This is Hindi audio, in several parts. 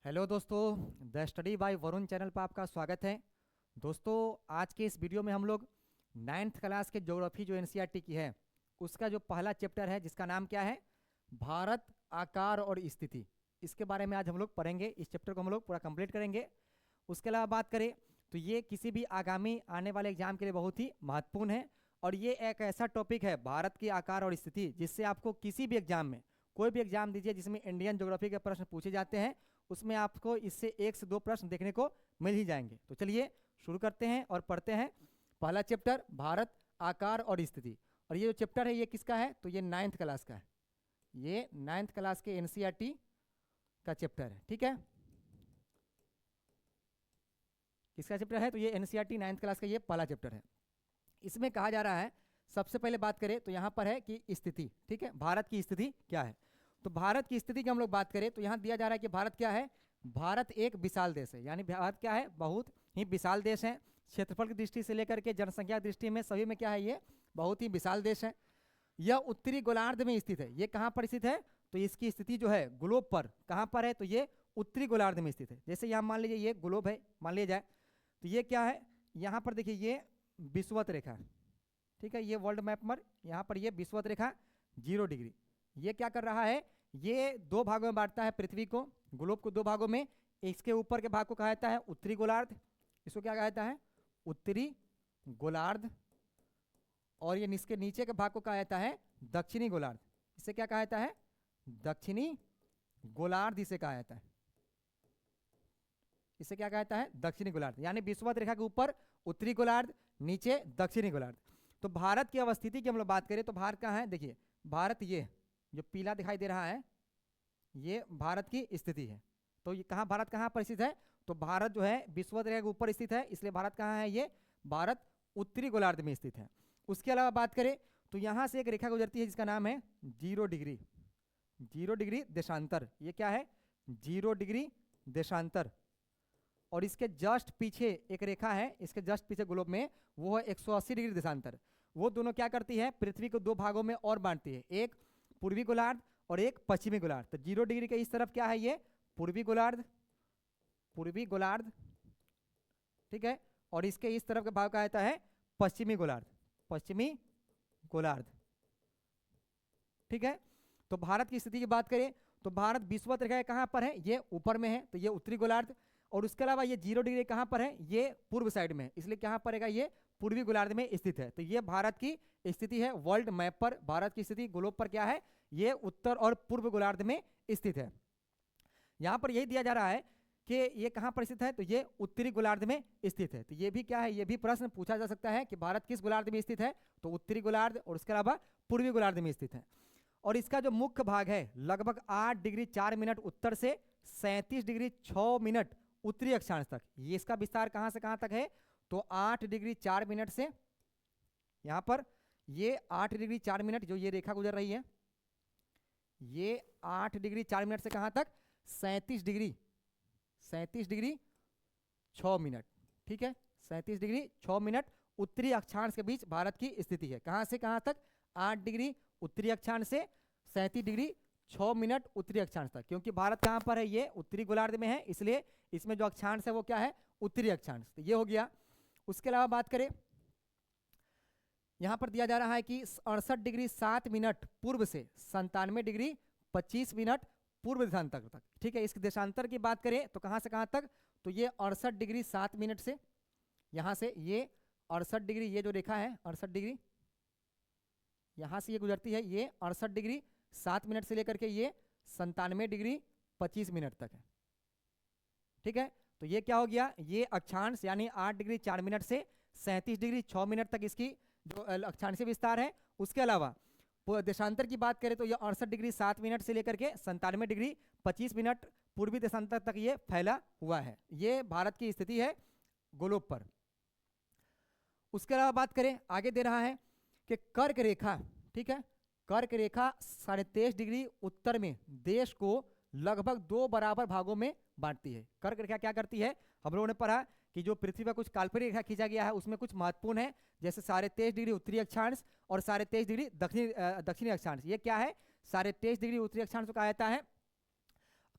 हेलो दोस्तों, the study bye Varun channel पर आपका स्वागत है। दोस्तों, आज के इस वीडियो में हम लोग 9th क्लास के ज्योग्राफी जो एनसीईआरटी की है उसका जो पहला चैप्टर है जिसका नाम क्या है, भारत आकार और स्थिति, इसके बारे में आज हम लोग पढ़ेंगे। इस चैप्टर को हम लोग पूरा कंप्लीट करेंगे। उसके अलावा बात करें तो ये किसी भी आगामी आने वाले एग्जाम के लिए बहुत ही महत्वपूर्ण है और ये एक ऐसा टॉपिक है भारत की आकार और स्थिति जिससे आपको किसी भी एग्जाम में, कोई भी एग्जाम दीजिए जिसमें इंडियन ज्योग्राफी के प्रश्न पूछे जाते हैं, उसमें आपको इससे 1 से 2 प्रश्न देखने को मिल ही जाएंगे। तो चलिए शुरू करते हैं और पढ़ते हैं पहला चैप्टर, भारत आकार और स्थिति। और ये जो चैप्टर है ये किसका है, तो ये 9th क्लास का है। ये 9th क्लास के एनसीईआरटी का चैप्टर है। ठीक है, किसका चैप्टर है, तो ये एनसीईआरटी 9th क्लास का ये पहला चैप्टर है। इसमें कहा जा रहा है, सबसे पहले बात करें तो यहाँ पर है कि स्थिति, ठीक है, भारत की स्थिति क्या है। तो भारत की स्थिति की हम लोग बात करें तो यहाँ दिया जा रहा है कि भारत क्या है, भारत एक विशाल देश है। यानी भारत क्या है, बहुत ही विशाल देश है। क्षेत्रफल की दृष्टि से लेकर के जनसंख्या की दृष्टि में सभी में क्या है, ये बहुत ही विशाल देश है। यह उत्तरी गोलार्ध में स्थित है। ये कहाँ पर स्थित है, तो इसकी स्थिति जो है ग्लोब पर कहाँ पर है, तो ये उत्तरी गोलार्ध में स्थित है। जैसे यहाँ मान लीजिए ये ग्लोब है, मान लिया जाए, तो ये क्या है, यहाँ पर देखिए ये विषुवत रेखा है। ठीक है, ये वर्ल्ड मैप पर यहाँ पर ये विषुवत रेखा 0 डिग्री, ये क्या कर रहा है, ये 2 भागों में बांटता है पृथ्वी को, ग्लोब को 2 भागों में। इसके ऊपर के भाग को कहा जाता है उत्तरी गोलार्ध, इसको क्या कहा जाता है, उत्तरी गोलार्ध। और ये इसके नीचे के भाग को कहा जाता है दक्षिणी गोलार्ध। इसे क्या कहा जाता है, दक्षिणी गोलार्ध इसे कहा जाता है। इसे क्या कहता है, दक्षिणी गोलार्ध। यानी विषुवत रेखा के ऊपर उत्तरी गोलार्ध, नीचे दक्षिणी गोलार्ध। तो भारत की अवस्थिति की हम लोग बात करें तो भारत कहाँ है, देखिए भारत ये जो पीला दिखाई दे रहा है ये भारत की स्थिति है। तो ये कहाँ, भारत कहाँ पर स्थित है, तो भारत जो है विषुवत रेखा के ऊपर स्थित है, इसलिए भारत कहाँ है, ये भारत उत्तरी गोलार्ध में स्थित है। उसके अलावा बात करें तो यहाँ से एक रेखा गुजरती है जिसका नाम है 0 डिग्री, 0 डिग्री देशांतर। ये क्या है, 0 डिग्री देशांतर। और इसके जस्ट पीछे एक रेखा है, इसके जस्ट पीछे ग्लोब में, वो है 180 डिग्री देशांतर। वो दोनों क्या करती है, पृथ्वी को 2 भागों में और बांटती है, एक पूर्वी गोलार्ध और एक पश्चिमी गोलार्ध। तो 0 डिग्री के इस तरफ क्या है, ये पूर्वी गोलार्ध, पूर्वी गोलार्ध, ठीक है। और इसके इस तरफ का भाग कहा जाता है पश्चिमी गोलार्ध, पश्चिमी गोलार्ध, ठीक है। तो भारत की स्थिति की बात करें तो भारत विषुवत रेखा कहाँ पर है, ये ऊपर में है, तो ये उत्तरी गोलार्ध। और उसके अलावा ये 0 डिग्री कहाँ पर है, ये पूर्व साइड में है, इसलिए कहाँ पड़ेगा, ये पूर्वी गोलार्ध में स्थित है। तो ये भारत की स्थिति है वर्ल्ड मैप पर। भारत की स्थिति ग्लोब पर क्या है, ये उत्तर और पूर्व गोलार्ध में स्थित है। यहाँ पर यही दिया जा रहा है कि ये कहाँ पर स्थित है, तो ये उत्तरी गोलार्ध में स्थित है। तो ये भी क्या है, ये भी प्रश्न पूछा जा सकता है कि भारत किस गोलार्ध में स्थित है, तो उत्तरी गोलार्ध और उसके अलावा पूर्वी गोलार्ध में स्थित है। और इसका जो मुख्य भाग है लगभग 8 डिग्री 4 मिनट उत्तर से 37 डिग्री 6 मिनट उत्तरी अक्षांश तक। ये इसका विस्तार कहां से कहां तक है, तो 8 डिग्री 4 मिनट से यहां पर, ये 8 डिग्री 4 मिनट जो ये रेखा गुजर रही है, ये 8 डिग्री 4 मिनट से कहां तक, 37 डिग्री 6 मिनट, ठीक है, 37 डिग्री 6 मिनट उत्तरी अक्षांश के बीच भारत की स्थिति है। कहां से कहां तक, 8 डिग्री उत्तरी अक्षांश से 37 डिग्री 6 मिनट उत्तरी अक्षांश तक। क्योंकि भारत कहां पर है, ये उत्तरी गोलार्ध में है, इसलिए इसमें जो अक्षांश है वो क्या है, उत्तरी अक्षांश। तो ये हो गया। उसके अलावा बात करें, यहां पर दिया जा रहा है कि 68 डिग्री 7 मिनट पूर्व से 97 डिग्री 25 मिनट पूर्व देशांतर तक, ठीक है। इस देशांतर की बात करें तो कहां से कहां तक, तो ये 68 डिग्री 7 मिनट से, यहां से ये 68 डिग्री, ये जो रेखा है 68 डिग्री, यहां से ये गुजरती है, ये 68 डिग्री 7 मिनट से लेकर के ये 97 डिग्री 25 मिनट तक है, ठीक है। तो ये क्या हो गया, ये अक्षांश, यानी 8 डिग्री 4 मिनट से 37 डिग्री 6 मिनट तक इसकी जो अक्षांशीय विस्तार है। उसके अलावा देशांतर की बात करें तो ये 68 डिग्री 7 मिनट से लेकर के 97 डिग्री 25 मिनट पूर्वी देशांतर तक ये फैला हुआ है। ये भारत की स्थिति है ग्लोब पर। उसके अलावा बात करें, आगे दे रहा है कि कर्क रेखा, ठीक है, कर्क रेखा 23.5 डिग्री उत्तर में देश को लगभग 2 बराबर भागों में बांटती है। कर्क रेखा क्या करती है, हम लोगों ने पढ़ा कि जो पृथ्वी पर कुछ काल्पनिक रेखा खींचा गया है उसमें कुछ महत्वपूर्ण है, जैसे 23.5 डिग्री उत्तरी अक्षांश और 23.5 डिग्री दक्षिणी अक्षांश। ये क्या है, 23.5 डिग्री उत्तरी अक्षांश को कहा जाता है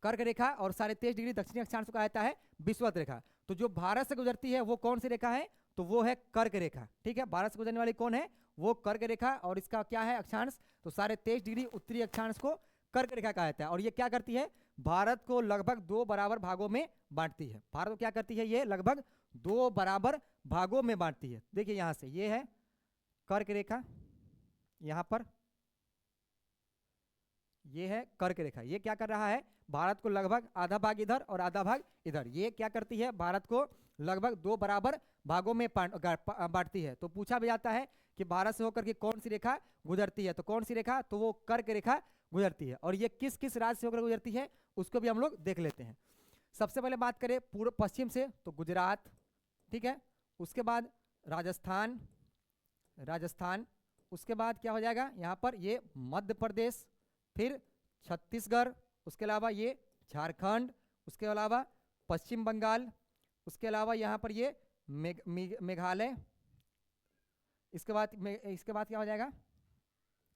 कर्क रेखा, और 23.5 डिग्री दक्षिणी अक्षांश को कहा जाता है विषुवत रेखा। तो जो भारत से गुजरती है वो कौन सी रेखा है, तो वो है कर्क रेखा। ठीक है, भारत से गुजरने वाली कौन है, वो कर्क रेखा, और इसका क्या है अक्षांश, तो 23.5 डिग्री उत्तरी अक्षांश को कर्क रेखा कहा जाता है। और ये क्या करती है, भारत को लगभग 2 बराबर भागों में बांटती है। भारत को क्या करती है, ये लगभग 2 बराबर भागों में बांटती है। देखिए यहां से ये है कर्क रेखा, यहां पर ये है कर्क रेखा। ये क्या कर रहा है, भारत को लगभग आधा भाग इधर और आधा भाग इधर, ये क्या करती है, भारत को लगभग 2 बराबर भागों में बांटती है। तो पूछा भी जाता है कि भारत से होकर के कौन सी रेखा गुजरती है, तो कौन सी रेखा, तो वो कर्क रेखा गुजरती है। और ये किस किस राज्य से होकर गुजरती है उसको भी हम लोग देख लेते हैं। सबसे पहले बात करें पूर्व पश्चिम से, तो गुजरात, ठीक है, उसके बाद राजस्थान, उसके बाद क्या हो जाएगा यहाँ पर, ये मध्य प्रदेश, फिर छत्तीसगढ़, उसके अलावा ये झारखंड, उसके अलावा पश्चिम बंगाल, उसके अलावा यहाँ पर ये मेघालय, इसके बाद क्या हो जाएगा,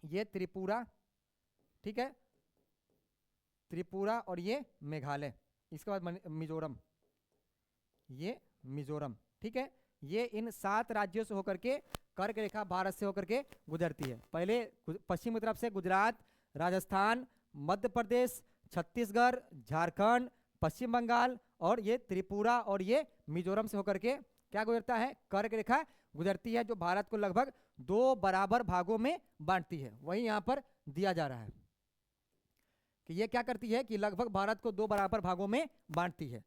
ये त्रिपुरा, ठीक है, त्रिपुरा और ये मेघालय, इसके बाद मिजोरम, ये मिजोरम, ठीक है। ये इन 7 राज्यों से होकर के कर्क रेखा भारत से होकर के गुजरती है। पहले पश्चिम की तरफ से गुजरात, राजस्थान, मध्य प्रदेश, छत्तीसगढ़, झारखंड, पश्चिम बंगाल और ये त्रिपुरा और ये मिजोरम से होकर के क्या गुजरता है, कर्क रेखा गुजरती है, जो भारत को लगभग 2 बराबर भागों में बांटती है। वही यहाँ पर दिया जा रहा है कि ये क्या करती है कि लगभग भारत को 2 बराबर भागों में बांटती है।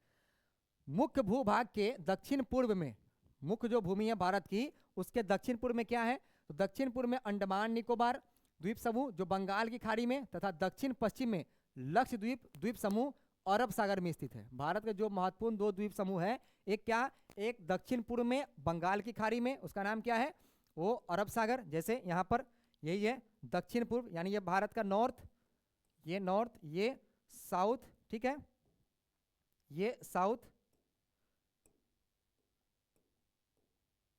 मुख्य भूभाग के दक्षिण पूर्व में, मुख्य जो भूमि है भारत की, उसके दक्षिण पूर्व में क्या है, तो दक्षिण पूर्व में अंडमान निकोबार द्वीप समूह जो बंगाल की खाड़ी में, तथा दक्षिण पश्चिम में लक्षद्वीप द्वीप समूह अरब सागर में स्थित है। भारत के जो महत्वपूर्ण 2 द्वीप समूह है, एक क्या, एक दक्षिण पूर्व में बंगाल की खाड़ी में, उसका नाम क्या है, वो अरब सागर, जैसे यहाँ पर यही है दक्षिण पूर्व, यानी ये भारत का नॉर्थ, ये नॉर्थ, ये साउथ, ठीक है, ये साउथ,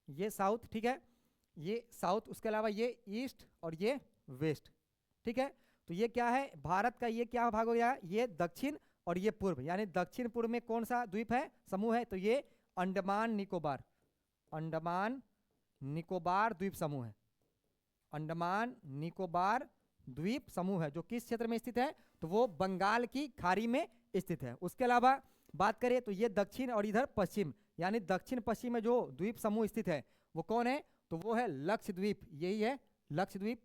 ये साउथ, ठीक है, ये साउथ, उसके अलावा ये ईस्ट और ये वेस्ट, ठीक है। तो ये क्या है, भारत का ये क्या भाग हो गया, ये दक्षिण और ये पूर्व, यानी दक्षिण पूर्व में कौन सा द्वीप है, समूह है, तो ये अंडमान निकोबार, अंडमान निकोबार द्वीप समूह है, अंडमान निकोबार द्वीप समूह है, जो किस क्षेत्र में स्थित है, तो वो बंगाल की खाड़ी में स्थित है। उसके अलावा बात करें तो ये दक्षिण और इधर पश्चिम, यानी दक्षिण पश्चिम में जो द्वीप समूह स्थित है वो कौन है, तो वो है लक्षद्वीप, यही है लक्षद्वीप,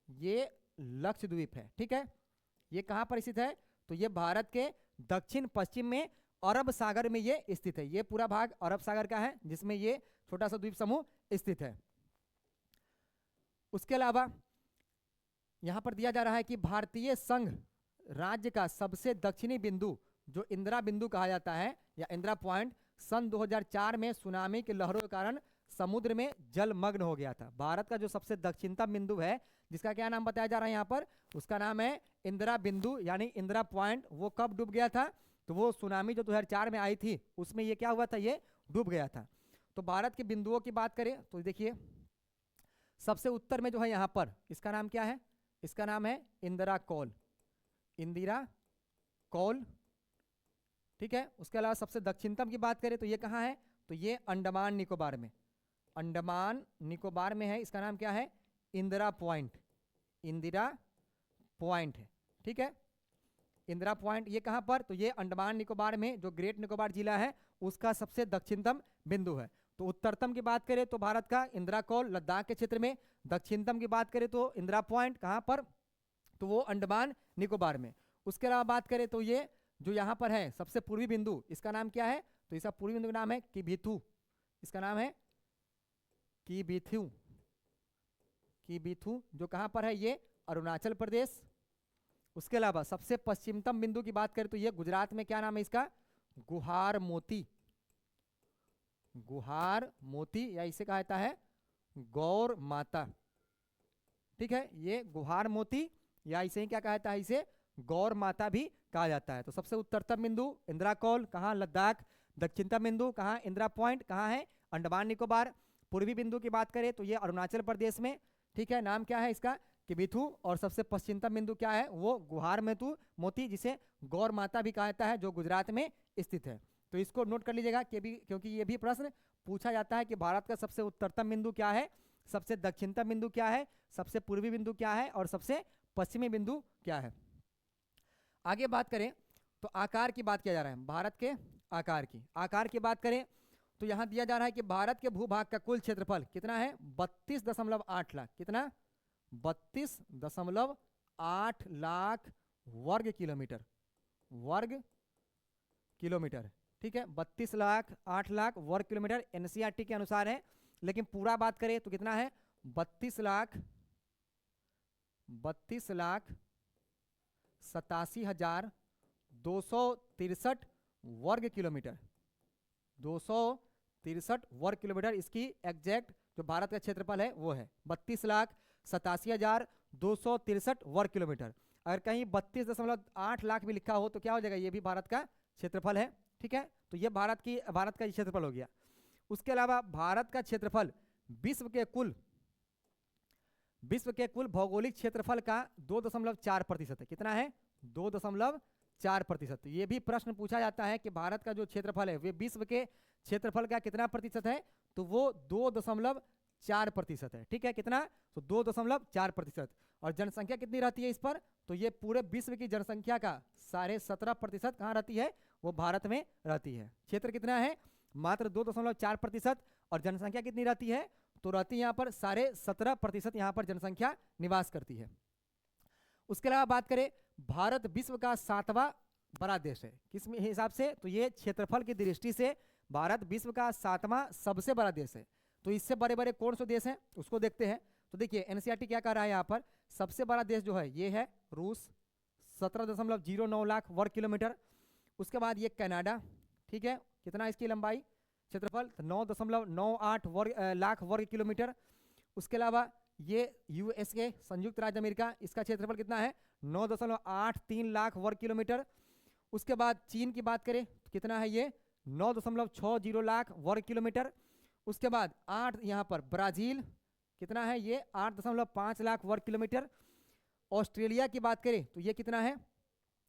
ये लक्षद्वीप है, ठीक है। ये कहाँ पर स्थित है, तो ये भारत के दक्षिण पश्चिम में अरब सागर में ये स्थित है। ये पूरा भाग अरब सागर का है जिसमें ये छोटा सा द्वीप समूह स्थित है। उसके अलावा यहां पर दिया जा रहा है कि भारतीय संघ राज्य का सबसे दक्षिणी बिंदु जो इंदिरा बिंदु कहा जाता है या इंदिरा पॉइंट, सन 2004 में सुनामी की लहरों के कारण समुद्र में जलमग्न हो गया था। भारत का जो सबसे दक्षिणतम बिंदु है, जिसका क्या नाम बताया जा रहा है यहाँ पर, उसका नाम है इंदिरा बिंदु यानी इंदिरा पॉइंट। वो कब डूब गया था, तो वो सुनामी जो 2004 में आई थी उसमें ये क्या हुआ था, ये डूब गया था। तो भारत के बिंदुओं की बात करें तो देखिए सबसे उत्तर में जो है यहाँ पर, इसका नाम क्या है, इसका नाम है इंदिरा कौल, इंदिरा कौल, ठीक है। उसके अलावा सबसे दक्षिणतम की बात करें तो ये कहाँ है, तो ये अंडमान निकोबार में, अंडमान निकोबार में है, इसका नाम क्या है, इंदिरा पॉइंट, इंदिरा पॉइंट है, ठीक है। इंदिरा पॉइंट ये कहाँ पर, तो ये अंडमान निकोबार में जो ग्रेट निकोबार जिला है उसका सबसे दक्षिणतम बिंदु है। तो उत्तरतम की बात करें तो भारत का इंदिरा कौल लद्दाख के क्षेत्र में, दक्षिणतम की बात करें तो इंदिरा पॉइंट कहाँ पर, तो वो अंडमान निकोबार में। उसके अलावा बात करें तो ये जो यहाँ पर है सबसे पूर्वी बिंदु, इसका नाम क्या है, तो इसका पूर्वी बिंदु का नाम है किबिथु, इसका नाम है किबिथु, किबिथु जो कहाँ पर है, ये अरुणाचल प्रदेश। उसके अलावा सबसे पश्चिमतम बिंदु की बात करें तो ये गुजरात में, क्या नाम है इसका, गुहार मोती, गुहार मोती या इसे कहा जाता है गौर माता, ठीक है। ये गुहार मोती या इसे ही क्या कहा जाता है, इसे गौर माता भी कहा जाता है। तो सबसे उत्तरतम बिंदु इंदिरा कौल कहाँ, लद्दाख। दक्षिणतम बिंदु कहाँ, इंदिरा पॉइंट कहाँ है, अंडमान निकोबार। पूर्वी बिंदु की बात करें तो ये अरुणाचल प्रदेश में, ठीक है। नाम क्या है इसका, किबिथु, और सबसे पश्चिमतम बिंदु क्या है, वो गुहारमेतु मोती, जिसे गौर माता भी कहा जाता है, जो गुजरात में स्थित है। तो इसको नोट कर लीजिएगा क्योंकि ये भी प्रश्न पूछा जाता है कि भारत का सबसे उत्तरतम बिंदु क्या है, सबसे दक्षिणतम बिंदु क्या है, सबसे पूर्वी बिंदु क्या है और सबसे पश्चिमी बिंदु क्या है। आगे बात करें तो आकार की बात किया जा रहा है, भारत के आकार की बात करें तो यहां दिया जा रहा है कि भारत के भूभाग का कुल क्षेत्रफल कितना है, 32.8 लाख, कितना, 32.8 लाख वर्ग किलोमीटर, ठीक है, 32 लाख वर्ग किलोमीटर एनसीईआरटी के अनुसार है। लेकिन पूरा बात करें तो कितना है, 32,87,263 वर्ग किलोमीटर, 263 वर्ग किलोमीटर इसकी एग्जैक्ट जो भारत का क्षेत्रफल है वो है 32,87,263 वर्ग किलोमीटर। अगर कहीं 32.8 लाख भी लिखा हो तो क्या हो जाएगा, ये भी भारत का क्षेत्रफल है, ठीक है। तो ये भारत का क्षेत्रफल हो गया। उसके अलावा भारत का क्षेत्रफल विश्व के कुल भौगोलिक क्षेत्रफल का 2.4% है, कितना है, 2.4%। ये भी प्रश्न पूछा जाता है कि भारत का जो क्षेत्रफल है वे विश्व के क्षेत्रफल का कितना प्रतिशत है, तो वो 2.4% है, ठीक है, कितना, तो 2.4%। और जनसंख्या कितनी रहती है इस पर, तो ये पूरे विश्व की जनसंख्या का 17.5% कहाँ रहती है, वो भारत में रहती है। क्षेत्र कितना है, मात्र 2.4%, और जनसंख्या कितनी रहती है, तो रहती है यहाँ पर 17.5% यहाँ पर जनसंख्या निवास करती है। उसके अलावा बात करें, भारत विश्व का 7वां बड़ा देश है, किस हिसाब से, तो ये क्षेत्रफल की दृष्टि से भारत विश्व का 7वां सबसे बड़ा देश है। तो इससे बड़े बड़े कौन से देश हैं उसको देखते हैं। तो देखिए एनसीईआरटी क्या कह रहा है यहाँ पर, सबसे बड़ा देश जो है ये है रूस, 17.09 लाख वर्ग किलोमीटर। उसके बाद ये कनाडा, ठीक है, कितना इसकी लंबाई क्षेत्रफल, 9.98 लाख वर्ग किलोमीटर। उसके अलावा ये यूएसए, संयुक्त राज्य अमेरिका, इसका क्षेत्रफल कितना है, 9.83 लाख वर्ग किलोमीटर। उसके बाद चीन की बात करें तो कितना है ये, 9.60 लाख वर्ग किलोमीटर। उसके बाद 8 यहाँ पर ब्राजील, कितना है ये, 8.5 लाख वर्ग किलोमीटर। ऑस्ट्रेलिया की बात करें तो ये कितना है,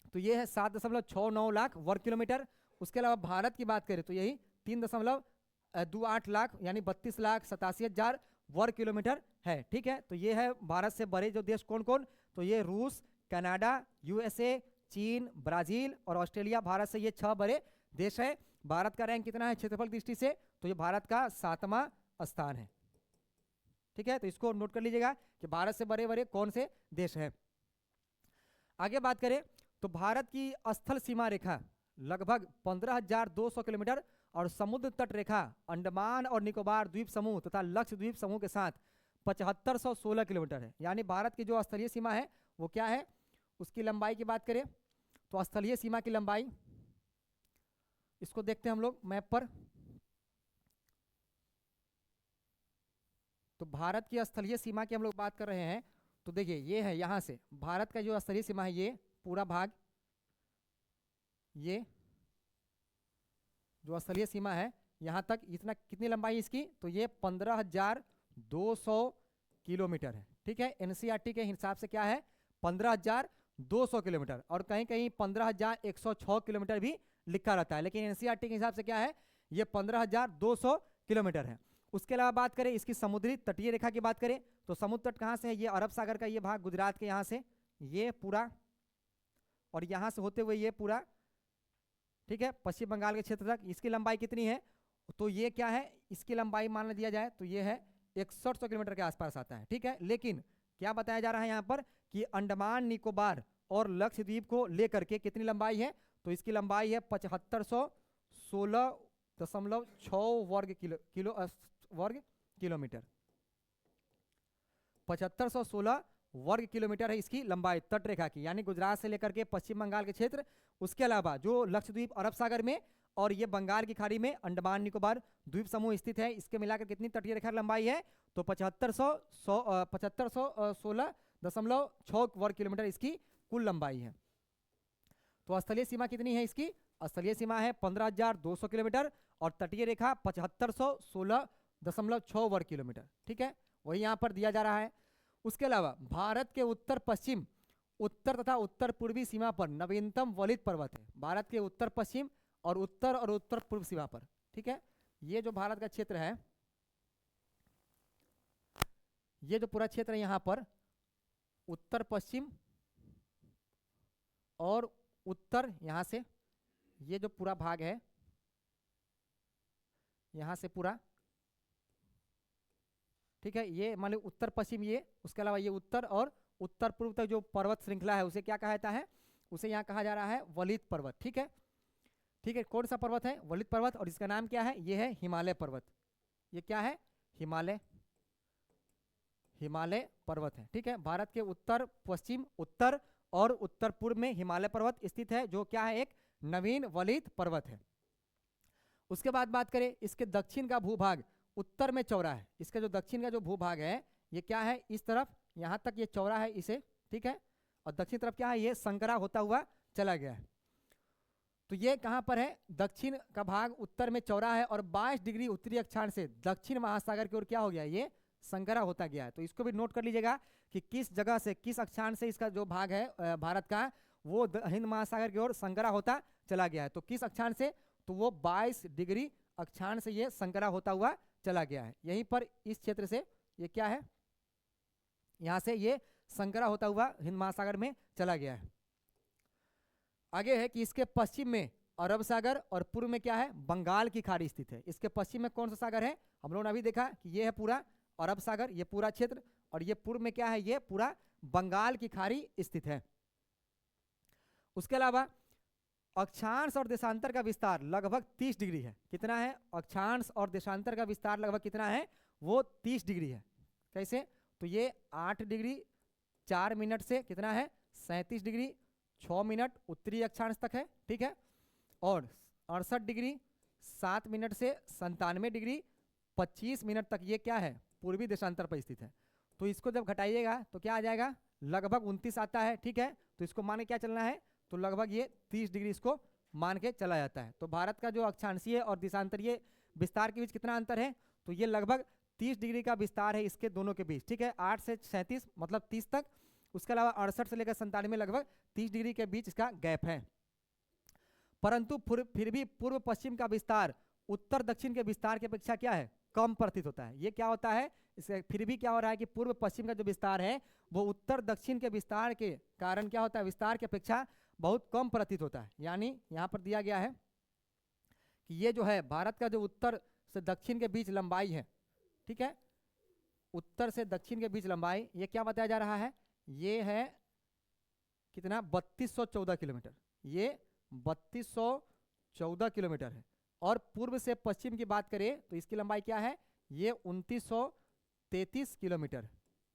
तो ये है 7.69 लाख वर्ग किलोमीटर। उसके अलावा भारत की बात करें तो यही 3.28 लाख यानी 32,87,000 वर्ग किलोमीटर है, ठीक है। तो ये है भारत से बड़े जो देश कौन कौन, तो ये रूस, कनाडा, यूएसए, चीन, ब्राजील और ऑस्ट्रेलिया, भारत से ये 6 बड़े देश है। भारत का रैंक कितना है क्षेत्रफल दृष्टि से, तो ये भारत का 7वां स्थान है, ठीक है। तो इसको नोट कर लीजिएगा कि भारत से बड़े बड़े कौन से देश हैं। आगे बात करें तो भारत की स्थल सीमा रेखा लगभग 15,200 किलोमीटर और समुद्र तट रेखा अंडमान और निकोबार द्वीप समूह तथा लक्षद्वीप समूह के साथ 7516 किलोमीटर है। यानी भारत की जो स्थलीय सीमा है वो क्या है, उसकी लंबाई की बात करें तो स्थलीय सीमा की लंबाई, इसको देखते हैं हम लोग मैप पर। तो भारत की स्थलीय सीमा की हम लोग बात कर रहे हैं, तो देखिए ये है, यहाँ से भारत का जो स्थलीय सीमा है ये पूरा भाग, ये जो स्थलीय सीमा है यहाँ तक, इतना कितनी लंबाई इसकी, तो ये 15,200 किलोमीटर है, ठीक है। एनसीईआरटी के हिसाब से क्या है, 15,200 किलोमीटर, और कहीं कहीं 15,106 किलोमीटर भी लिखा रहता है, लेकिन एनसीईआरटी के हिसाब से क्या है, ये 15,200 किलोमीटर है। उसके अलावा बात करें इसकी समुद्री तटीय रेखा की बात करें तो समुद्र तट कहाँ से है, ये अरब सागर का ये भाग, गुजरात के यहाँ से ये पूरा, और यहाँ से होते हुए ये पूरा, ठीक है, पश्चिम बंगाल के क्षेत्र तक। इसकी लंबाई कितनी है, तो ये क्या है, इसकी लंबाई मान दिया जाए तो ये है 6100 किलोमीटर के आसपास आता है, ठीक है। लेकिन क्या बताया जा रहा है यहाँ पर कि अंडमान निकोबार और लक्षद्वीप को लेकर के कितनी लंबाई है, तो इसकी लंबाई है 7516.6 वर्ग किलोमीटर, 7516 वर्ग किलोमीटर है इसकी लंबाई तट रेखा की, यानी गुजरात से लेकर के पश्चिम बंगाल के क्षेत्र, उसके अलावा जो लक्षद्वीप अरब सागर में और ये बंगाल की खाड़ी में अंडमान निकोबार द्वीप समूह स्थित है, इसके मिलाकर कितनी तटीय रेखा लंबाई है, तो 7516.6 वर्ग किलोमीटर इसकी कुल लंबाई है। तो स्थलीय सीमा कितनी है इसकी, स्थलीय सीमा है 15,200 किलोमीटर और तटीय रेखा 7516.6 वर्ग किलोमीटर, ठीक है, वही यहाँ पर दिया जा रहा है। उसके अलावा भारत के उत्तर पश्चिम, उत्तर तथा उत्तर पूर्वी सीमा पर नवीनतम वलित पर्वत है। भारत के उत्तर पश्चिम और उत्तर पूर्व सीमा पर, ठीक है। ये जो भारत का क्षेत्र है, ये जो पूरा क्षेत्र है यहाँ पर उत्तर पश्चिम और उत्तर, यहाँ से ये जो पूरा भाग है यहाँ से पूरा, ठीक है, ये मान लो उत्तर पश्चिम ये, उसके अलावा ये उत्तर और उत्तर पूर्व तक जो पर्वत श्रृंखला है उसे क्या कहा जाता है, उसे यहाँ कहा जा रहा है वलित पर्वत, ठीक है। ठीक है, कौन सा पर्वत है, वलित पर्वत, और इसका नाम क्या है, ये है हिमालय पर्वत। ये क्या है, हिमालय पर्वत है, ठीक है। भारत के उत्तर पश्चिम, उत्तर और उत्तर पूर्व में हिमालय पर्वत स्थित है, जो क्या है, एक नवीन वलित पर्वत है। उसके बाद बात करें, इसके दक्षिण का भूभाग उत्तर में चौड़ा है। इसका जो दक्षिण का जो भूभाग है ये क्या है, इस तरफ यहाँ तक ये चौड़ा है इसे, ठीक है, और दक्षिण तरफ क्या है, ये संकरा होता हुआ चला गया है। तो ये कहाँ पर है, दक्षिण का भाग उत्तर में चौड़ा है और 22 डिग्री उत्तरी अक्षांश से दक्षिण महासागर की ओर क्या हो गया, ये संकरा होता गया है। तो इसको भी नोट कर लीजिएगा कि किस जगह से, किस अक्षांश से इसका जो भाग है भारत का, वो हिंद महासागर की ओर संकरा होता चला गया है। तो किस अक्षांश से, तो वो 22 डिग्री अक्षांश से ये संकरा होता हुआ चला गया है। यहीं पर इस क्षेत्र से ये क्या है, यहाँ से ये संकरा होता हुआ हिंद महासागर में चला गया है। आगे है कि इसके पश्चिम में अरब सागर और पूर्व में क्या है, बंगाल की खाड़ी स्थित है। इसके पश्चिम में कौन सा सागर है, हम लोगों ने अभी देखा कि ये है पूरा अरब सागर, ये पूरा क्षेत्र, और ये पूर्व में क्या है, ये पूरा बंगाल की खाड़ी स्थित है। उसके अलावा अक्षांश और देशांतर का विस्तार लगभग 30 डिग्री है। कितना है, अक्षांश और देशांतर का विस्तार लगभग कितना है, वो 30 डिग्री है। कैसे, तो ये 8 डिग्री 4 मिनट से कितना है, 37 डिग्री 6 मिनट उत्तरी अक्षांश तक है, ठीक है, और 68 डिग्री 7 मिनट से 97 डिग्री 25 मिनट तक ये क्या है, पूर्वी देशांतर पर स्थित है। तो इसको जब घटाइएगा तो क्या आ जाएगा, लगभग 29 आता है, ठीक है। तो इसको मान के क्या चलना है, तो लगभग ये 30 डिग्री इसको मान के चला जाता है। तो भारत का जो अक्षांशीय और देशांतरीय विस्तार के बीच कितना अंतर है, तो ये लगभग 30 डिग्री का विस्तार है इसके दोनों के बीच, ठीक है। 8 से 37 मतलब 30 तक, उसके अलावा 68 से लेकर 97 लगभग 30 डिग्री के बीच इसका गैप है। परंतु फिर भी पूर्व पश्चिम का विस्तार उत्तर दक्षिण के विस्तार की अपेक्षा क्या है, कम प्रतीत होता है। ये क्या होता है, इससे फिर भी क्या हो रहा है कि पूर्व पश्चिम का जो विस्तार है वो उत्तर दक्षिण के विस्तार के कारण क्या होता है, विस्तार की अपेक्षा बहुत कम प्रतीत होता है। यानी यहाँ पर दिया गया है कि ये जो है भारत का जो उत्तर से दक्षिण के बीच लंबाई है, ठीक है, उत्तर से दक्षिण के बीच लंबाई, ये क्या बताया जा रहा है, ये है कितना, 3214 किलोमीटर, ये 3214 किलोमीटर है। और पूर्व से पश्चिम की बात करें तो इसकी लंबाई क्या है, ये 2933 किलोमीटर।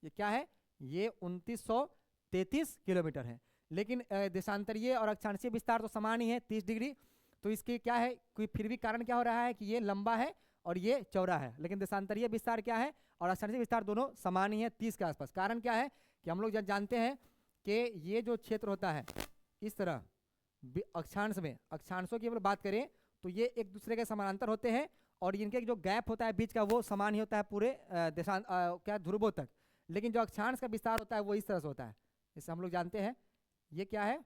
ये क्या है, ये 2933 किलोमीटर है। लेकिन देशांतरीय और अक्षांशीय विस्तार तो समान ही है 30 डिग्री। तो इसके क्या है, कोई फिर भी कारण क्या हो रहा है कि ये लंबा है और ये चौड़ा है, लेकिन देशांतरीय विस्तार क्या है और अक्षांशीय विस्तार दोनों समान ही है 30 के आसपास। कारण क्या है कि हम लोग जानते हैं कि ये जो क्षेत्र होता है इस तरह अक्षांश में, अक्षांशों की अगर बात करें तो ये एक दूसरे के समानांतर होते हैं और इनके जो गैप होता है बीच का वो समान ही होता है पूरे क्या ध्रुवों तक। लेकिन जो अक्षांश का विस्तार होता है वो इस तरह से होता है, इससे हम लोग जानते हैं ये क्या है,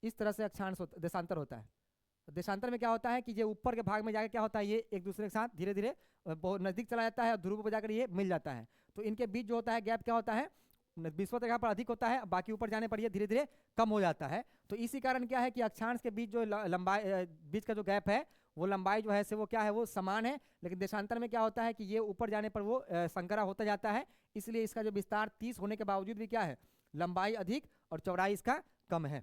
इस तरह से अक्षांश देशांतर होता है। देशांतर में क्या होता है कि ये ऊपर के भाग में जाकर क्या होता है, ये एक दूसरे के साथ धीरे धीरे बहुत नजदीक चला जाता है और ध्रुव पर जाकर ये मिल जाता है। तो इनके बीच जो होता है गैप क्या होता है, विश्व रेखा पर अधिक होता है, बाकी ऊपर जाने पर ये धीरे धीरे कम हो जाता है। तो इसी कारण क्या है कि अक्षांश के बीच जो लंबाई बीच का जो गैप है वो लंबाई जो है से वो क्या है, वो समान है। लेकिन देशांतर में क्या होता है कि ये ऊपर जाने पर वो संकरा होता जाता है, इसलिए इसका जो विस्तार 30 होने के बावजूद भी क्या है, लंबाई अधिक और चौड़ाई इसका कम है।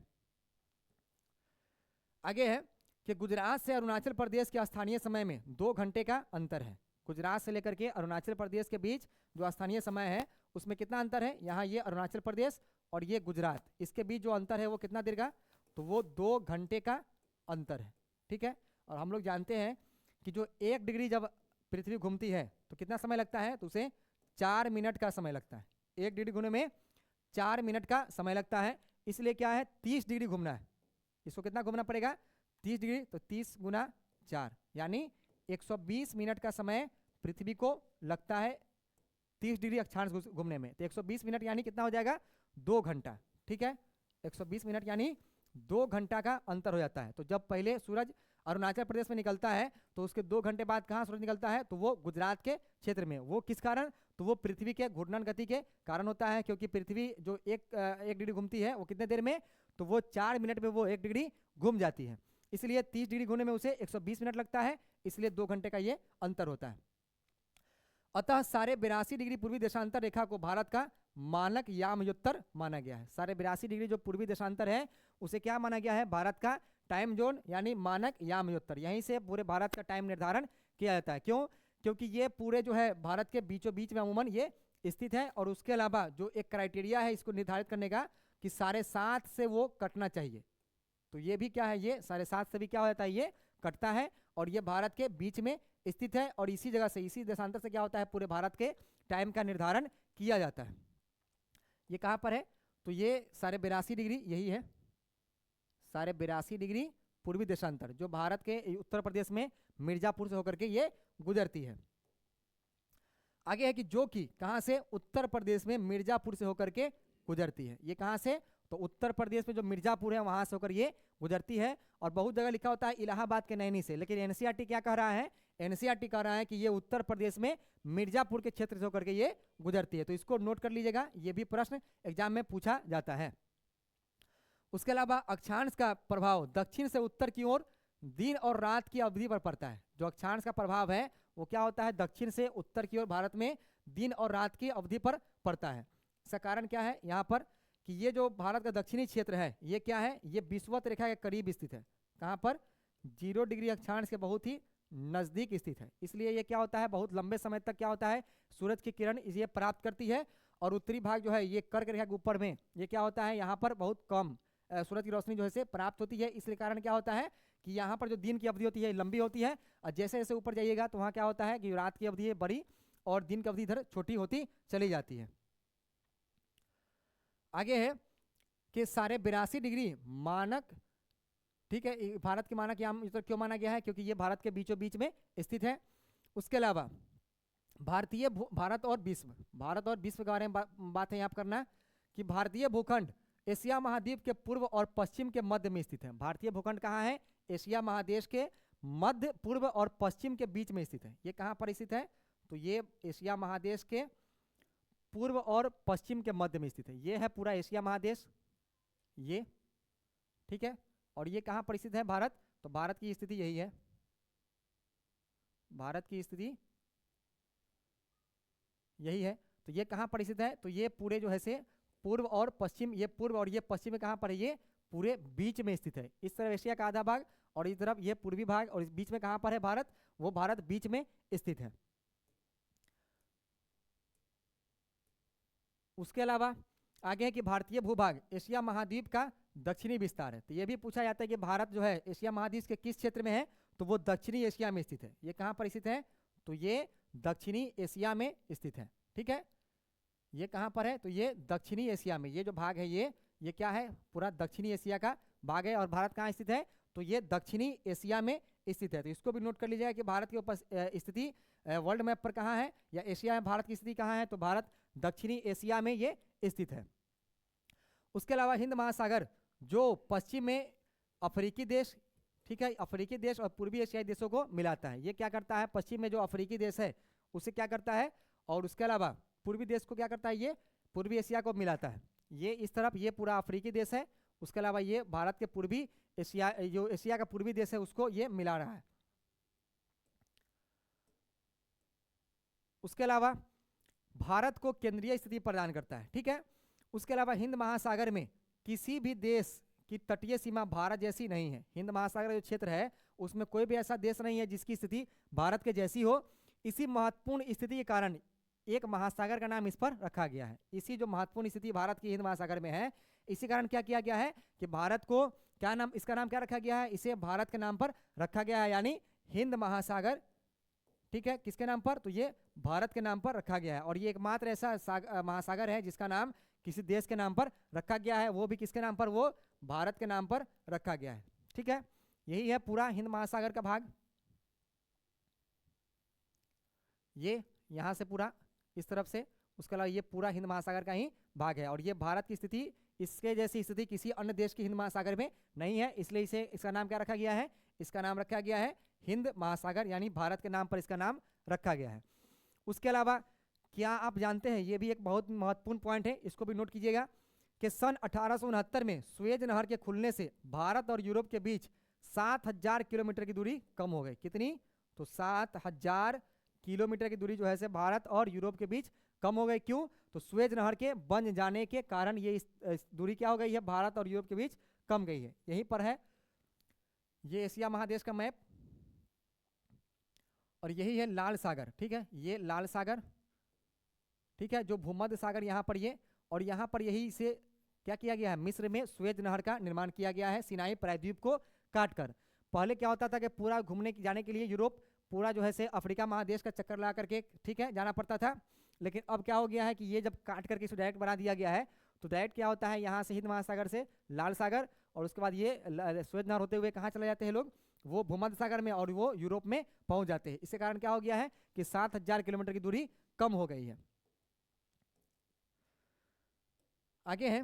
आगे है कि गुजरात से अरुणाचल प्रदेश के स्थानीय समय में 2 घंटे का अंतर है। गुजरात से लेकर के अरुणाचल प्रदेश के बीच जो स्थानीय समय है उसमें कितना अंतर है, यहाँ ये अरुणाचल प्रदेश और ये गुजरात, इसके बीच जो अंतर है वो कितना देर का, तो वो 2 घंटे का अंतर है, ठीक है। और हम लोग जानते हैं कि जो 1 डिग्री जब पृथ्वी घूमती है तो कितना समय लगता है, तो उसे 4 मिनट का समय लगता है। 1 डिग्री घूमने में 4 मिनट का समय लगता है, इसलिए क्या है 30 डिग्री घूमना है। इसको कितना घूमना पड़ेगा, 30 डिग्री, तो 30 गुना 4 यानी 120 मिनट का समय पृथ्वी को लगता है 30 डिग्री अक्षांश घूमने में। तो 120 मिनट यानी कितना हो जाएगा, 2 घंटा। ठीक है, 120 मिनट यानी 2 घंटा का अंतर हो जाता है। तो जब पहले सूरज अरुणाचल प्रदेश में निकलता है तो उसके 2 घंटे बाद कहाँ सूरज निकलता है, तो वो गुजरात के क्षेत्र में। वो किस कारण, तो वो पृथ्वी के घूर्णन गति के कारण होता है, क्योंकि पृथ्वी जो एक डिग्री घूमती है वो कितने देर में, तो वो 4 मिनट में वो 1 डिग्री घूम जाती है। इसलिए 30 डिग्री घूमने में उसे 120 मिनट लगता है, इसलिए 2 घंटे का ये अंतर होता है। अतः 82.5 डिग्री पूर्वी देशांतर रेखा को भारत का मानक यामयोत्तर माना गया है। 82.5 डिग्री जो पूर्वी देशांतर है उसे क्या माना गया है, भारत का टाइम जोन यानी मानक यामयोत्तर। यहीं से पूरे भारत का टाइम निर्धारण किया जाता है। क्यों, क्योंकि ये पूरे जो है भारत के बीचों बीच में अमूमन ये स्थित है। और उसके अलावा जो एक क्राइटेरिया है इसको निर्धारित करने का कि 7.5 से वो कटना चाहिए, तो ये भी क्या है, ये 7.5 से भी क्या हो जाता है, ये कटता है। और ये भारत के बीच में स्थित है और इसी जगह से, इसी देशांतर से क्या होता है, पूरे भारत के टाइम का निर्धारण किया जाता है। ये कहाँ पर है, तो ये 82.5 डिग्री यही है, 82.5 डिग्री पूर्वी देशांतर जो भारत के उत्तर प्रदेश में मिर्जापुर से होकर के ये गुजरती है। आगे है कि जो कि कहाँ से, उत्तर प्रदेश में मिर्जापुर से होकर के गुजरती है। ये कहाँ से, तो उत्तर प्रदेश में जो मिर्जापुर है वहां से होकर ये गुजरती है। और बहुत जगह लिखा होता है इलाहाबाद के नैनी से, लेकिन एनसीईआरटी क्या कह रहा है, एनसीईआरटी कह रहा है कि ये उत्तर प्रदेश में मिर्जापुर के क्षेत्र से होकर के ये गुजरती है। तो इसको नोट कर लीजिएगा, ये भी प्रश्न एग्जाम में पूछा जाता है। उसके अलावा अक्षांश का प्रभाव दक्षिण से उत्तर की ओर दिन और रात की अवधि पर पड़ता है। जो अक्षांश का प्रभाव है वो क्या होता है, दक्षिण से उत्तर की ओर भारत में दिन और रात की अवधि पर पड़ता है। इसका कारण क्या है यहाँ पर, कि ये जो भारत का दक्षिणी क्षेत्र है ये क्या है, ये विषुवत रेखा के करीब स्थित है। कहाँ पर, 0 डिग्री अक्षांश के बहुत ही नजदीक स्थित है। इसलिए ये क्या होता है, बहुत लंबे समय तक क्या होता है, सूरज की किरण ये प्राप्त करती है। और उत्तरी भाग जो है ये कर्क रेखा के ऊपर में ये क्या होता है, यहाँ पर बहुत कम सूरज की रोशनी जो है से प्राप्त होती है। इसलिए कारण क्या होता है कि यहाँ पर जो दिन की अवधि होती है लंबी होती है, और जैसे जैसे ऊपर जाइएगा तो वहाँ क्या होता है कि रात की अवधि बड़ी और दिन की अवधि इधर छोटी होती चली जाती है। आगे है कि 82.5 डिग्री मानक, ठीक है, भारत के मानक यहाँ क्यों माना गया है, क्योंकि ये भारत के बीचों बीच में स्थित है। उसके अलावा भारत और विश्व के बारे में बात है यहाँ पर करना, कि भारतीय भूखंड एशिया महाद्वीप के पूर्व और पश्चिम के मध्य में स्थित है। भारतीय भूखंड कहाँ है, एशिया महादेश के मध्य, पूर्व और पश्चिम के बीच में स्थित है। ये कहाँ पर स्थित है, तो ये एशिया महादेश के पूर्व और पश्चिम के मध्य में स्थित है। ये है पूरा एशिया महादेश, ये ठीक है। और ये कहाँ पर स्थित है, भारत, तो भारत की स्थिति यही है, भारत की स्थिति यही है। तो ये कहाँ पर स्थित है, तो ये पूरे जो है से पूर्व और पश्चिम, ये पूर्व और ये पश्चिम में कहाँ पर है, ये पूरे बीच में स्थित है। इस तरफ एशिया का आधा भाग और इस तरफ ये पूर्वी भाग, और इस बीच में कहाँ पर है भारत, वो भारत बीच में स्थित है। उसके अलावा आगे है कि भारतीय भूभाग एशिया महाद्वीप का दक्षिणी विस्तार है। तो ये भी पूछा जाता है कि भारत जो है एशिया महाद्वीप के किस क्षेत्र में है, तो वो दक्षिणी एशिया में स्थित है। ये कहाँ पर स्थित है, तो ये दक्षिणी एशिया में स्थित है। ठीक है, ये कहाँ पर है, तो ये दक्षिणी एशिया में, ये जो भाग है ये क्या है, पूरा दक्षिणी एशिया का भाग है। और भारत कहाँ स्थित है, तो ये दक्षिणी एशिया में स्थित है। तो इसको भी नोट कर लीजिएगा कि भारत की स्थिति वर्ल्ड मैप पर कहाँ है, या एशिया में भारत की स्थिति कहाँ है, तो भारत दक्षिणी एशिया में ये स्थित है। उसके अलावा हिंद महासागर जो पश्चिम में अफ्रीकी देश, ठीक है, अफ्रीकी देश और पूर्वी एशियाई देशों को मिलाता है। ये क्या करता है, पश्चिम में जो अफ्रीकी देश है उसे क्या करता है, और उसके अलावा पूर्वी देश को क्या करता है, ये पूर्वी एशिया को मिलाता है। ये इस तरफ ये पूरा अफ्रीकी देश है, उसके अलावा ये भारत के पूर्वी एशिया, जो एशिया का पूर्वी देश है उसको ये मिला रहा है। उसके अलावा भारत को केंद्रीय स्थिति प्रदान करता है। ठीक है, उसके अलावा हिंद महासागर में किसी भी देश की तटीय सीमा भारत जैसी नहीं है। हिंद महासागर जो क्षेत्र है उसमें कोई भी ऐसा देश नहीं है जिसकी स्थिति भारत के जैसी हो। इसी महत्वपूर्ण स्थिति के कारण एक महासागर का नाम इस पर रखा गया है। इसी जो महत्वपूर्ण स्थिति भारत की हिंद महासागर में है, इसी कारण क्या किया गया है कि भारत को क्या नाम, इसका नाम क्या रखा गया है, इसे भारत के नाम पर रखा गया है, यानी हिंद महासागर। ठीक है, किसके नाम पर, तो ये भारत के नाम पर रखा गया है। और ये एकमात्र ऐसा महासागर है जिसका नाम किसी देश के नाम पर रखा गया है, वो भी किसके नाम पर, वो भारत के नाम पर रखा गया है। ठीक है, यही है पूरा हिंद महासागर का भाग। ये यहां से पूरा इस तरफ से, उसके अलावा ये पूरा हिंद महासागर का ही भाग है। और ये भारत की स्थिति, इसके जैसी स्थिति किसी अन्य देश के हिंद महासागर में नहीं है, इसलिए इसे इसका नाम क्या रखा गया है, इसका नाम रखा गया है हिंद महासागर, यानी भारत के नाम पर इसका नाम रखा गया है। उसके अलावा क्या आप जानते हैं, ये भी एक बहुत महत्वपूर्ण पॉइंट है, इसको भी नोट कीजिएगा कि सन 1869 में सुएज नहर के खुलने से भारत और यूरोप के बीच 7000 किलोमीटर की दूरी कम हो गई। कितनी? तो 7000 किलोमीटर की दूरी जो है से भारत और यूरोप के बीच कम हो गई। क्यों? तो सुएज नहर के बन जाने के कारण ये इस दूरी क्या हो गई है, भारत और यूरोप के बीच कम गई है। यहीं पर है ये एशिया महादेश का मैप, और यही है लाल सागर। ठीक है, ये लाल सागर, ठीक है, जो भूमध्य सागर यहाँ पर ये, और यहाँ पर यही से क्या किया गया है, मिस्र में सुएज नहर का निर्माण किया गया है सिनाई प्रायद्वीप को काटकर। पहले क्या होता था कि पूरा घूमने जाने के लिए यूरोप पूरा जो है से अफ्रीका महादेश का चक्कर लगा करके, ठीक है, जाना पड़ता था। लेकिन अब क्या हो गया है कि ये जब काट करके इसको डायरेक्ट बना दिया गया है, तो डायरेक्ट क्या होता है, यहाँ से हिंद महासागर से लाल सागर, और उसके बाद ये सुएज नहर होते हुए कहाँ चले जाते हैं लोग, वो भूमध्य सागर में, और वो यूरोप में पहुंच जाते हैं। इसके कारण क्या हो गया है कि 7000 किलोमीटर की दूरी कम हो गई है। आगे है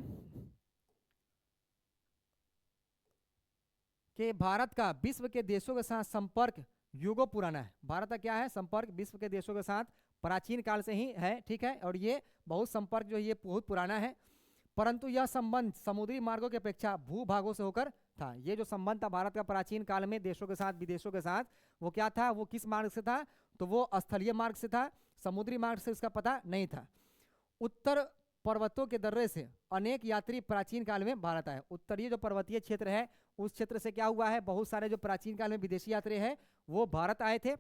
कि भारत का विश्व के देशों के साथ संपर्क युगों पुराना है। भारत का क्या है, संपर्क विश्व के देशों के साथ प्राचीन काल से ही है, ठीक है, और ये बहुत संपर्क जो है ये बहुत पुराना है। परंतु यह संबंध समुद्री मार्गों की अपेक्षा भूभागों से होकर था। ये जो संबंध था भारत का प्राचीन काल में देशों के साथ, विदेशों के साथ, वो क्या था, वो किस मार्ग से था, तो वो स्थलीय मार्ग से था, समुद्री मार्ग से इसका पता नहीं था। उत्तर पर्वतों के दर्रे से अनेक यात्री प्राचीन काल में भारत आए। उत्तरीय जो पर्वतीय क्षेत्र है उस क्षेत्र से क्या हुआ है, बहुत सारे जो प्राचीन काल में विदेशी यात्री हैं वो भारत आए थे।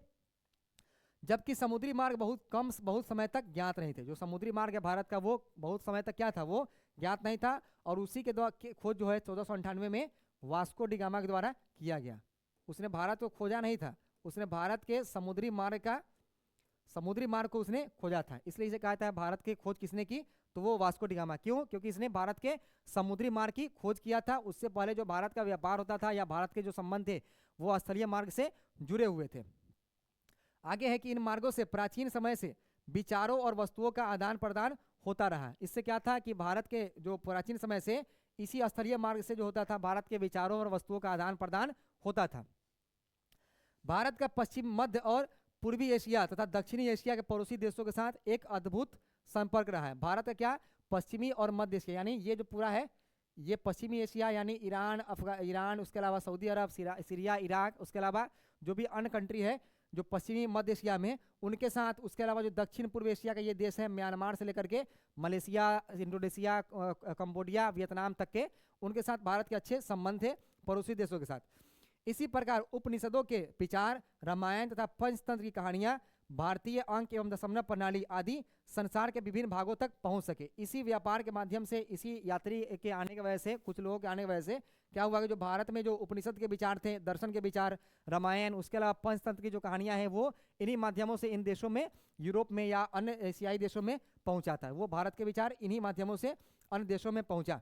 जबकि समुद्री मार्ग बहुत समय तक ज्ञात नहीं थे। जो समुद्री मार्ग है भारत का वो बहुत समय तक क्या था, वो ज्ञात नहीं था। और उसी के द्वारा खोज जो है 1498 में वास्को डी गामा के द्वारा किया गया। उसने भारत को खोजा नहीं था, उसने भारत के समुद्री मार्ग को उसने खोजा था। इसलिए इसे कहा था भारत की खोज किसने की, तो वो वास्को डी गामा। क्यों? क्योंकि इसने भारत के समुद्री मार्ग की खोज किया था। उससे पहले जो भारत का व्यापार होता था या भारत के जो संबंध थे वो स्थलीय मार्ग से जुड़े हुए थे। आगे है कि इन मार्गों से प्राचीन समय से विचारों और वस्तुओं का आदान प्रदान होता रहा। इससे क्या था कि भारत के जो प्राचीन समय से इसी स्थलीय मार्ग से जो होता था, भारत के विचारों और वस्तुओं का आदान प्रदान होता था। भारत का पश्चिम, मध्य और पूर्वी एशिया तथा दक्षिणी एशिया के पड़ोसी देशों के साथ एक अद्भुत संपर्क रहा है। भारत का क्या, पश्चिमी और मध्य एशिया, यानी ये जो पूरा है ये पश्चिमी एशिया, यानी ईरान, उसके अलावा सऊदी अरब, सीरिया, इराक, उसके अलावा जो भी अन्य कंट्री है जो पश्चिमी मध्य एशिया में, उनके साथ, उसके अलावा जो दक्षिण पूर्व एशिया का ये देश है, म्यांमार से लेकर के मलेशिया, इंडोनेशिया, कंबोडिया, वियतनाम तक के, उनके साथ भारत के अच्छे संबंध थे पड़ोसी देशों के साथ। इसी प्रकार उपनिषदों के विचार, रामायण तथा पंचतंत्र की कहानियां, भारतीय अंक एवं दशमलव प्रणाली आदि संसार के विभिन्न भागों तक पहुंच सके। इसी व्यापार के माध्यम से, इसी यात्री के आने की वजह से, कुछ लोगों के आने की वजह से क्या हुआ कि जो भारत में जो उपनिषद के विचार थे, दर्शन के विचार, रामायण, उसके अलावा पंचतंत्र की जो कहानियां हैं, वो इन्हीं माध्यमों से इन देशों में, यूरोप में या अन्य एशियाई देशों में पहुंचाता है। वो भारत के विचार इन्हीं माध्यमों से अन्य देशों में पहुंचा,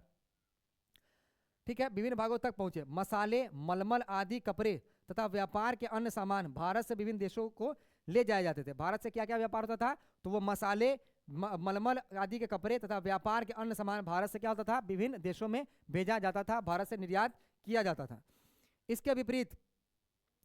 ठीक है, विभिन्न भागों तक पहुंचे। मसाले, मलमल आदि कपड़े तथा व्यापार के अन्य सामान भारत से विभिन्न देशों को ले जाए जाते थे। भारत से क्या क्या व्यापार होता था, तो वो मसाले, मलमल आदि के कपड़े तथा व्यापार के अन्य सामान भारत से क्या होता था, विभिन्न देशों में भेजा जाता था, भारत से निर्यात किया जाता था। इसके विपरीत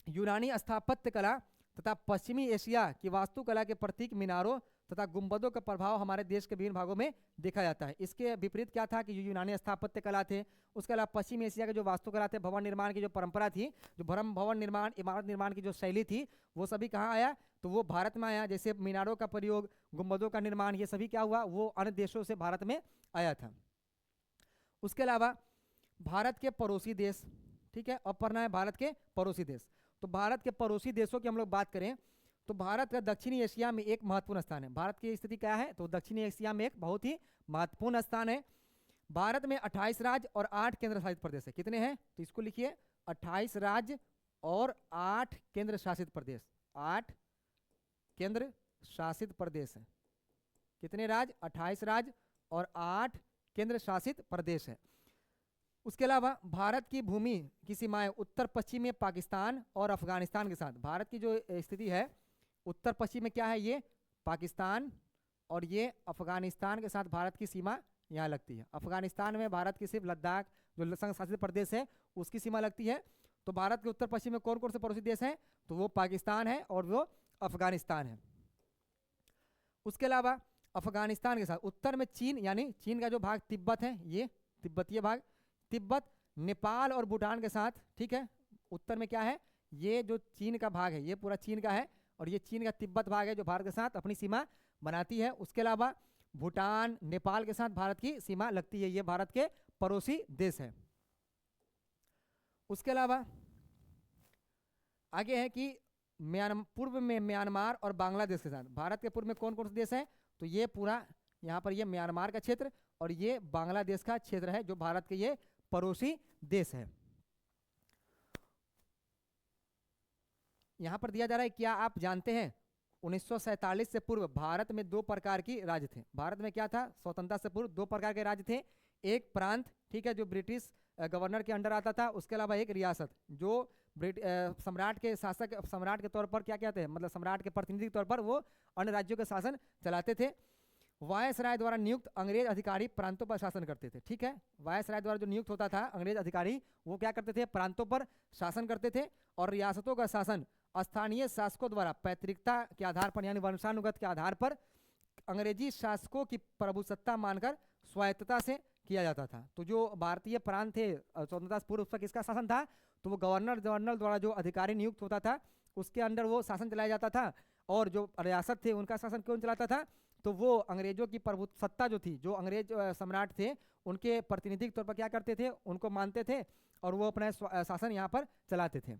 यूनानी स्थापत्य कला तथा पश्चिमी एशिया की वास्तुकला के प्रतीक मीनारों तथा गुंबदों का प्रभाव हमारे देश के विभिन्न भागों में देखा जाता है। इसके विपरीत क्या था कि यूनानी स्थापत्य कला थे, उसके अलावा पश्चिमी एशिया के जो वास्तुकला थे, भवन निर्माण की जो परंपरा थी, जो भवन निर्माण, इमारत निर्माण की जो शैली थी, वो सभी कहाँ आया, तो वो भारत में आया। जैसे मीनारों का प्रयोग, गुंबदों का निर्माण, ये सभी क्या हुआ, वो अन्य देशों से भारत में आया था। उसके अलावा भारत के पड़ोसी देश, ठीक है, अब पढ़ना है भारत के पड़ोसी देश। तो भारत के पड़ोसी देशों की हम लोग बात करें तो भारत का दक्षिणी एशिया में एक महत्वपूर्ण स्थान है। भारत की स्थिति क्या है, तो दक्षिणी एशिया में एक बहुत ही महत्वपूर्ण स्थान है। भारत में 28 राज्य और 8 केंद्र शासित प्रदेश है। कितने हैं, तो इसको लिखिए, 28 राज्य और 8 केंद्र शासित प्रदेश। 8 केंद्र शासित प्रदेश है। कितने राज्य, 28 राज्य और 8 केंद्र शासित प्रदेश है। उसके अलावा भारत की भूमि की सीमाएं उत्तर पश्चिम में पाकिस्तान और अफगानिस्तान के साथ। भारत की जो स्थिति है उत्तर पश्चिम में क्या है, ये पाकिस्तान और ये अफगानिस्तान के साथ भारत की सीमा यहाँ लगती है। अफगानिस्तान में भारत की सिर्फ लद्दाख जो संघ शासित प्रदेश है उसकी सीमा लगती है। तो भारत के उत्तर पश्चिम में कौन कौन से पड़ोसी देश हैं, तो वो पाकिस्तान है और वो अफगानिस्तान है। उसके अलावा अफगानिस्तान के साथ उत्तर में चीन, यानी चीन का जो भाग तिब्बत है, ये तिब्बतीय भाग, तिब्बत नेपाल और भूटान के साथ, ठीक है। उत्तर में क्या है, ये जो चीन का भाग है ये पूरा चीन का है, और ये चीन का तिब्बत भाग है जो भारत के साथ अपनी सीमा बनाती है। उसके अलावा भूटान नेपाल के साथ भारत की सीमा लगती है, ये भारत के पड़ोसी देश है। उसके अलावा आगे है कि पूर्व में म्यांमार और बांग्लादेश के साथ, भारत के पूर्व में कौन कौन से देश हैं, तो ये पूरा यहाँ पर ये म्यांमार का क्षेत्र और ये बांग्लादेश का क्षेत्र है जो भारत के ये पड़ोसी देश है। यहाँ पर दिया जा रहा है, क्या आप जानते हैं 1947 से पूर्व भारत में 2 प्रकार की राज्य थे। भारत में क्या था, स्वतंत्रता से पूर्व 2 प्रकार के राज्य थे। एक प्रांत, ठीक है, जो ब्रिटिश गवर्नर के अंडर आता था। उसके अलावा एक रियासत जो सम्राट के शासक, सम्राट के तौर पर क्या कहते हैं, मतलब सम्राट के प्रतिनिधि के तौर पर वो अन्य राज्यों के शासन चलाते थे। वायसराय द्वारा नियुक्त अंग्रेज अधिकारी प्रांतों पर शासन करते थे, ठीक है। वायसराय द्वारा जो नियुक्त होता था अंग्रेज अधिकारी, वो क्या करते थे, प्रांतों पर शासन करते थे। और रियासतों का शासन स्थानीय शासकों द्वारा पैतृकता के आधार पर, यानी वंशानुगत के आधार पर अंग्रेजी शासकों की प्रभुसत्ता मानकर स्वायत्तता से किया जाता था। तो जो भारतीय प्रांत थे स्वतंत्रता पूर्व, उस पर किसका शासन था, तो वो गवर्नर जनरल द्वारा जो अधिकारी नियुक्त होता था उसके अंडर वो शासन चलाया जाता था। और जो रियासत थे उनका शासन कौन चलाता था, तो वो अंग्रेजों की प्रभुसत्ता जो थी, जो अंग्रेज सम्राट थे उनके प्रतिनिधि के तौर पर क्या करते थे, उनको मानते थे और वो अपना शासन यहाँ पर चलाते थे।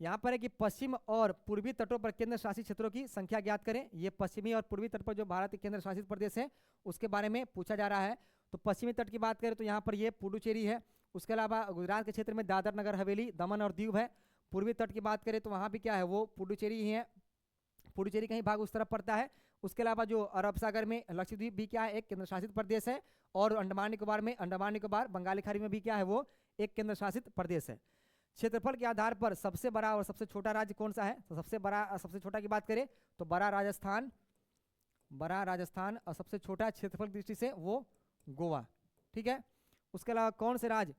यहाँ पर है कि पश्चिम और पूर्वी तटों पर केंद्र शासित क्षेत्रों की संख्या ज्ञात करें। ये पश्चिमी और पूर्वी तट पर जो भारत के केंद्र शासित प्रदेश है उसके बारे में पूछा जा रहा है। तो पश्चिमी तट की बात करें तो यहाँ पर ये पुडुचेरी है। उसके अलावा गुजरात के क्षेत्र में दादर नगर हवेली, दमन और दीव है। पूर्वी तट की बात करें तो वहाँ भी क्या है, वो पुडुचेरी ही है। पुडुचेरी का ही भाग उस तरफ पड़ता है। उसके अलावा जो अरब सागर में लक्षद्वीप भी क्या है, एक केंद्र शासित प्रदेश है। और अंडमान निकोबार में, अंडमान निकोबार बंगाली खाड़ी में भी क्या है, वो एक केंद्र शासित प्रदेश है। क्षेत्रफल के आधार पर सबसे बड़ा और सबसे छोटा राज्य कौन सा है, तो सबसे बड़ा सबसे छोटा की बात करें तो बड़ा राजस्थान और सबसे छोटा क्षेत्रफल की दृष्टि से वो गोवा, ठीक है। उसके अलावा कौन से राज्य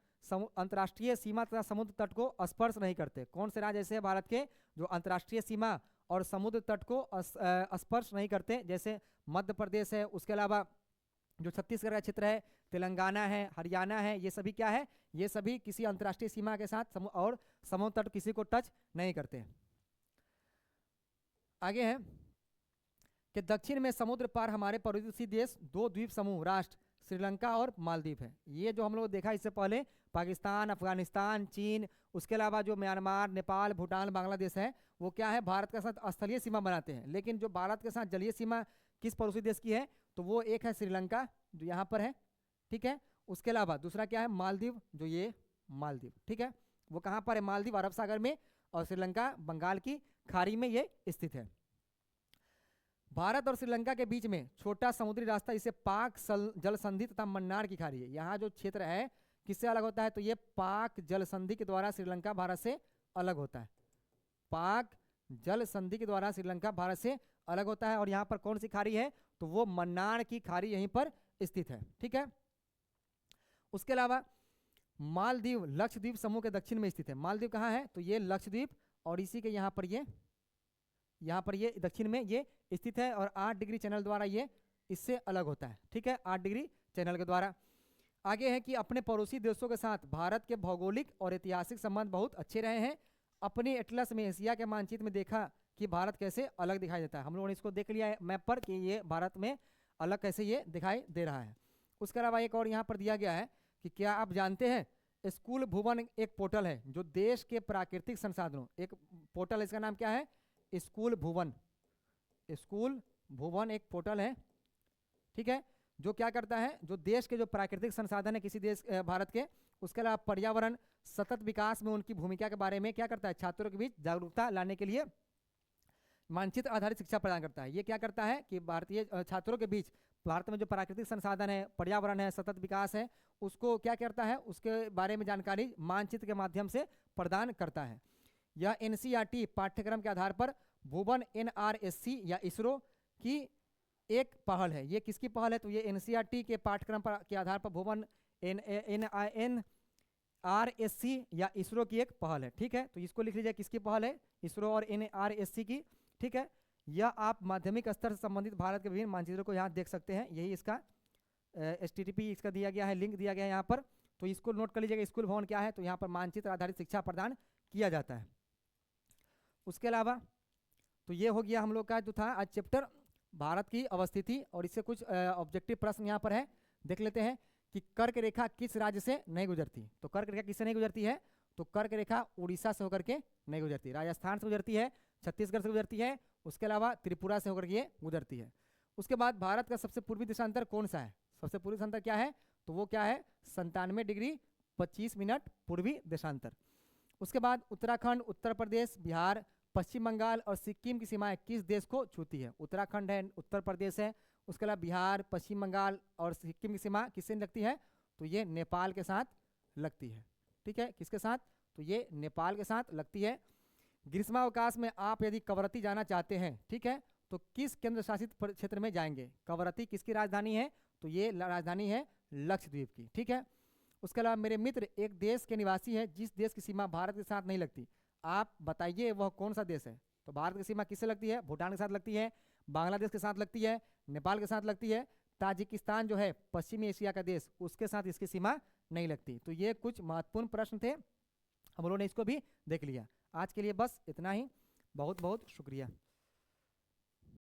अंतर्राष्ट्रीय सीमा तथा समुद्र तट को स्पर्श नहीं करते, कौन से राज्य ऐसे हैं भारत के जो अंतर्राष्ट्रीय सीमा और समुद्र तट को स्पर्श नहीं करते, जैसे मध्य प्रदेश है। उसके अलावा जो छत्तीसगढ़ का क्षेत्र है, तेलंगाना है, हरियाणा है, ये सभी क्या है, ये सभी किसी अंतर्राष्ट्रीय सीमा के साथ और समुद्र तट किसी को टच नहीं करते। आगे है कि दक्षिण में समुद्र पार हमारे पड़ोसी देश 2 द्वीप समूह राष्ट्र श्रीलंका और मालदीव है। ये जो हम लोग देखा इससे पहले पाकिस्तान, अफगानिस्तान, चीन, उसके अलावा जो म्यांमार, नेपाल, भूटान, बांग्लादेश है, वो क्या है, भारत के साथ स्थलीय सीमा बनाते हैं। लेकिन जो भारत के साथ जलीय सीमा किस पड़ोसी देश की है, तो वो एक है श्रीलंका जो यहाँ पर है, ठीक है। उसके अलावा दूसरा क्या है, मालदीव, जो ये मालदीव, ठीक है, वो कहाँ पर है, मालदीव अरब सागर में, और श्रीलंका बंगाल की खाड़ी में ये स्थित है। भारत और श्रीलंका के बीच में छोटा समुद्री रास्ता इसे पाक जल संधि तथा मन्नार की खाड़ी है। यहाँ जो क्षेत्र है किससे अलग होता है, तो ये पाक जल संधि के द्वारा श्रीलंका भारत से अलग होता है। पाक जल संधि के द्वारा श्रीलंका भारत से अलग होता है। और यहाँ पर कौन सी खाड़ी है, तो वो मन्नार की खाड़ी यहीं पर स्थित है, ठीक है। उसके अलावा मालदीव लक्षद्वीप समूह के दक्षिण में स्थित है। मालदीव कहाँ है, तो ये लक्षद्वीप और इसी के यहाँ पर ये दक्षिण में ये स्थित है। और 8 डिग्री चैनल द्वारा ये इससे अलग होता है, ठीक है, 8 डिग्री चैनल के द्वारा। आगे है कि अपने पड़ोसी देशों के साथ भारत के भौगोलिक और ऐतिहासिक संबंध बहुत अच्छे रहे हैं। अपने एटलस में एशिया के मानचित्र में देखा कि भारत कैसे अलग दिखाई देता है। हम लोगों ने इसको देख लिया है मैप पर कि ये भारत में अलग कैसे ये दिखाई दे रहा है। उसके अलावा एक और यहाँ पर दिया गया है कि क्या आप जानते हैं स्कूल भुवन एक पोर्टल है जो देश के प्राकृतिक संसाधनों, एक पोर्टल है, इसका नाम क्या है, स्कूल भुवन। स्कूल भुवन एक पोर्टल है, ठीक है, जो क्या करता है, जो देश के जो प्राकृतिक संसाधन है किसी देश भारत के, उसके अलावा पर्यावरण सतत विकास में उनकी भूमिका के बारे में क्या करता है, छात्रों के बीच जागरूकता लाने के लिए मानचित्र आधारित शिक्षा प्रदान करता है। ये क्या करता है कि भारतीय छात्रों के बीच भारत में जो प्राकृतिक संसाधन है, पर्यावरण है, सतत विकास है, उसको क्या करता है, उसके बारे में जानकारी मानचित्र के माध्यम से प्रदान करता है। यह NCERT पाठ्यक्रम के आधार पर भुवन NRSC या इसरो कि एक पहल है। ये किसकी पहल है? तो ये एनसीईआरटी के पाठ्यक्रम पर के आधार पर भुवन NRSC या इसरो की एक पहल है। ठीक है, तो इसको लिख लीजिए किसकी पहल है? इसरो और NRSC की। ठीक है, यह आप माध्यमिक स्तर से संबंधित भारत के विभिन्न मानचित्रों को यहाँ देख सकते हैं। यही इसका HTTP इसका दिया गया है, लिंक दिया गया है यहाँ पर। तो इसको नोट कर लीजिएगा, स्कूल भवन क्या है? तो यहाँ पर मानचित्र आधारित शिक्षा प्रदान किया जाता है। उसके अलावा तो ये हो गया हम लोग का जो था आज चैप्टर भारत की अवस्थिति, और इससे कुछ ऑब्जेक्टिव प्रश्न यहाँ पर है, देख लेते हैं कि कर्क रेखा किस राज्य से नहीं गुजरती? तो कर्क रेखा किससे नहीं गुजरती है? तो कर्क रेखा उड़ीसा से होकर के नहीं गुजरती, राजस्थान से गुजरती है, छत्तीसगढ़ से गुजरती है, उसके अलावा त्रिपुरा से होकर के गुजरती है। उसके बाद भारत का सबसे पूर्वी देशांतर कौन सा है? सबसे पूर्वी देशांतर क्या है? तो वो क्या है? 97 डिग्री 25 मिनट पूर्वी देशांतर। उसके बाद उत्तराखंड, उत्तर प्रदेश, बिहार, पश्चिम बंगाल और सिक्किम की सीमाएं किस देश को छूती है? उत्तराखंड है, उत्तर प्रदेश है, उसके अलावा बिहार, पश्चिम बंगाल और सिक्किम की सीमा किससे लगती है? तो ये नेपाल के साथ लगती है। ठीक है, किसके साथ? तो ये नेपाल के साथ लगती है। ग्रीष्मावकाश में आप यदि कवरत्ती जाना चाहते हैं, ठीक है, तो किस केंद्र शासित क्षेत्र में जाएंगे? कवरत्ती किसकी राजधानी है? तो ये राजधानी है लक्षद्वीप की। ठीक है, उसके अलावा मेरे मित्र एक देश के निवासी है जिस देश की सीमा भारत के साथ नहीं लगती, आप बताइए वह कौन सा देश है? तो भारत की सीमा किससे लगती है? भूटान के साथ लगती है, बांग्लादेश के साथ लगती है, नेपाल के साथ लगती है, ताजिकिस्तान जो है पश्चिमी एशिया का देश, उसके साथ इसकी सीमा नहीं लगती। तो ये कुछ महत्वपूर्ण प्रश्न थे, हम लोगों ने इसको भी देख लिया। आज के लिए बस इतना ही, बहुत बहुत शुक्रिया।